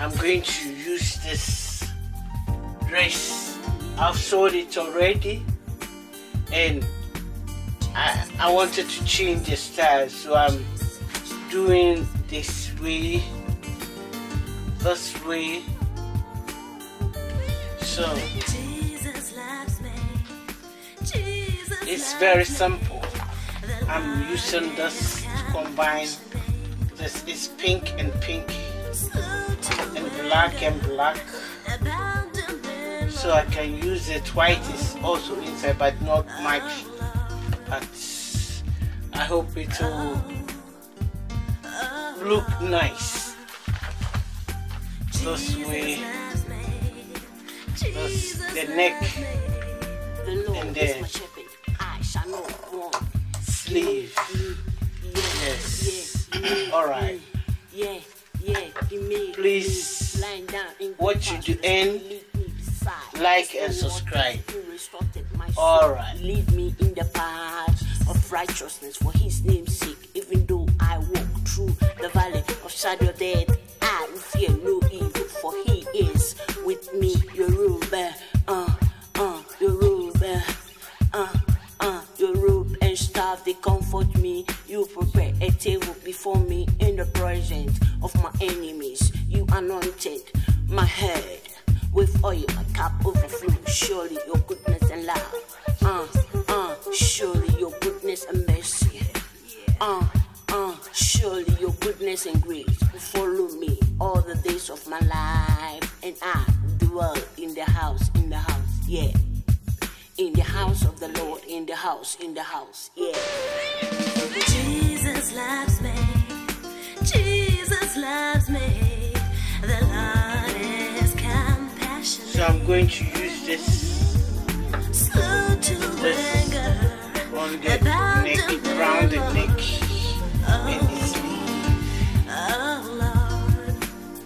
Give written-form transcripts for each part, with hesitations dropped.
I'm going to use this dress. I've sold it already, and I wanted to change the style, so I'm doing this way. So it's very simple. I'm using this to combine. This is pink and pink and black and black, so I can use it. White is also inside, but not much. But I hope it will look nice. This way, the neck and the sleeve. Yes. Alright. Please watch it to end, like and subscribe. Alright. Lead me in the path of righteousness for his name's sake. Even though I walk through the valley of shadow of death, I will fear no evil, for he is with me. Your robe, your robe and staff, they comfort me. You prepare a table before me in the presence of my enemies. You anointed my head with oil, my cup overflow. Surely your goodness and love, surely your goodness and mercy, surely your goodness and grace will follow me all the days of my life, and I dwell in the house, yeah. In the house of the Lord, in the house, yeah. Jesus loves me. Jesus loves me. The Lord is compassionate. So I'm going to use this Slow to anger. on the neck, around the neck and the sleeve, Oh Lord.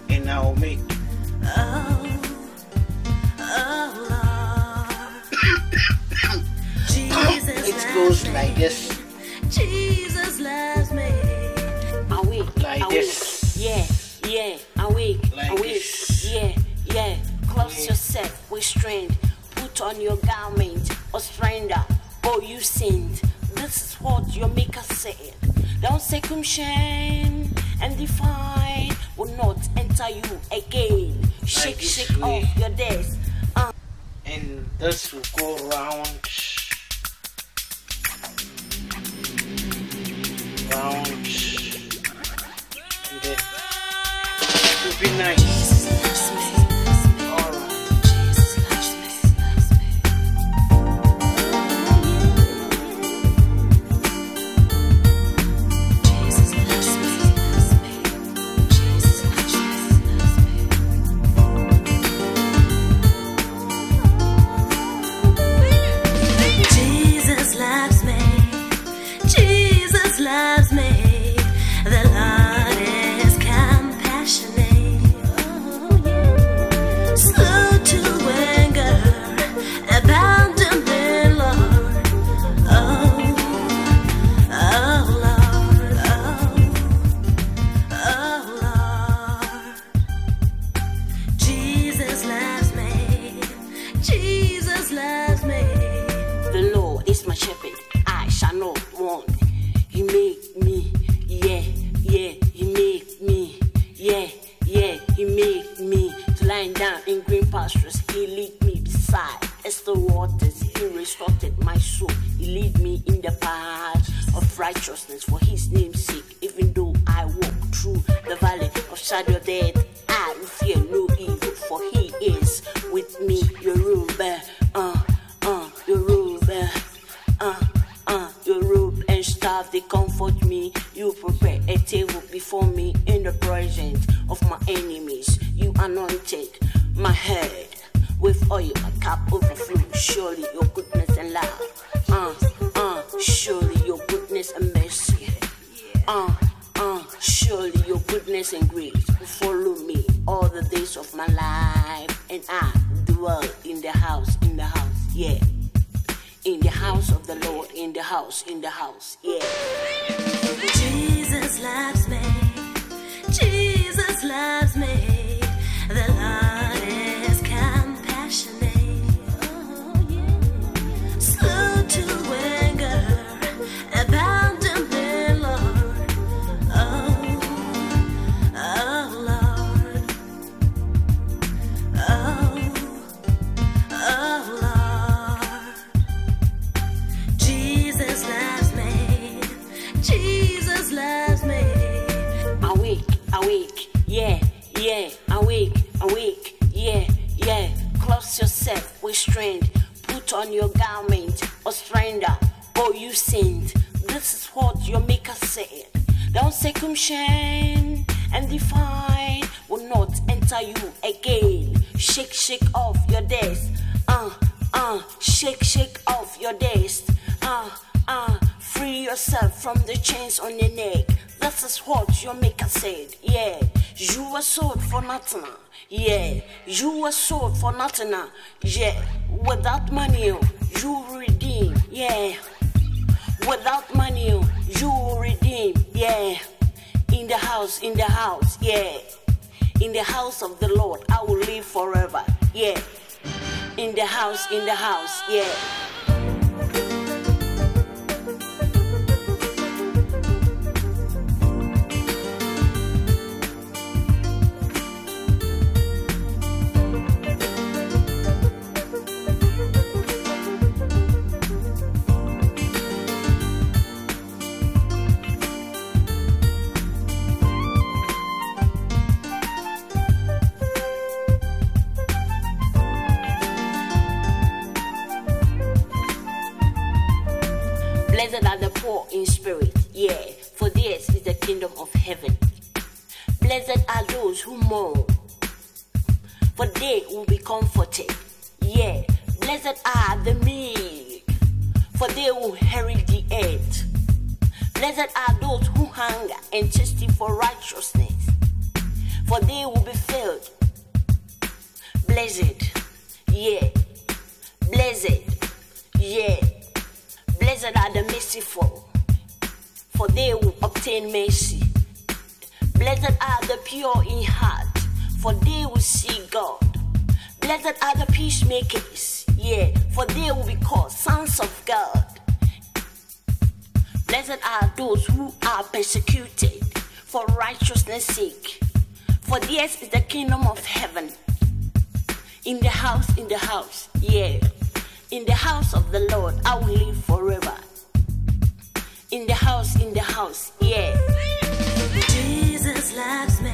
and I'll make it goes like this. Jesus loves me. Awake, Like awake, this. yeah, awake, Like awake, this. yeah. Clothe yourself with strength. Put on your garment of splendor. Oh, you sinned. This is what your maker said. Don't circumcision and define will not enter you again. Shake, this shake way. off your days. And this will go round, and then it will be nice. Alright. Jesus loves me. Jesus loves me. The Lord is compassionate. Slow to anger. Abounding in Lord. Oh Lord. Oh Lord. Jesus loves me. Jesus loves me. The Lord is my shepherd, I shall not want. He make me, yeah, he make me, yeah, he make me to lie down in green pastures. He lead me beside still waters. He restored my soul. He lead me in the path of righteousness for his name's sake. Even though I walk through the valley of shadow of death, I will fear no evil, for he is with me. Your robe, your robe and staff, they comfort me. You prepare a table before me in the presence of my enemies. You anointed my head with oil, my cup overflow. Surely your goodness and love, surely your goodness and mercy, surely your goodness and grace will follow me all the days of my life, and I dwell in the house, yeah. In the house of the Lord, in the house, yeah. Jesus loves me. Jesus loves me. strength. Put on your garment of surrender. Oh, you saint, this is what your maker said. Don't circumcision and define will not enter you again. Shake, shake off your dust. Shake, shake off your dust. Free yourself from the chains on your neck. This is what your maker said. Yeah, you were sold for nothing. Yeah, you were sold for nothing. Yeah, without money, you will redeem. Yeah, without money, you will redeem. Yeah, in the house, yeah. In the house of the Lord, I will live forever. Yeah, in the house, yeah. Blessed are the poor in spirit, yeah, for theirs is the kingdom of heaven. Blessed are those who mourn, for they will be comforted. Yeah, blessed are the meek, for they will inherit the earth. Blessed are those who hunger and thirsty for righteousness, for they will be filled. Blessed, yeah, blessed, yeah. Blessed are the merciful, for they will obtain mercy. Blessed are the pure in heart, for they will see God. Blessed are the peacemakers, yeah, for they will be called sons of God. Blessed are those who are persecuted for righteousness' sake, for theirs is the kingdom of heaven. In the house, yeah. In the house of the Lord, I will live forever. In the house, yeah. Jesus loves me.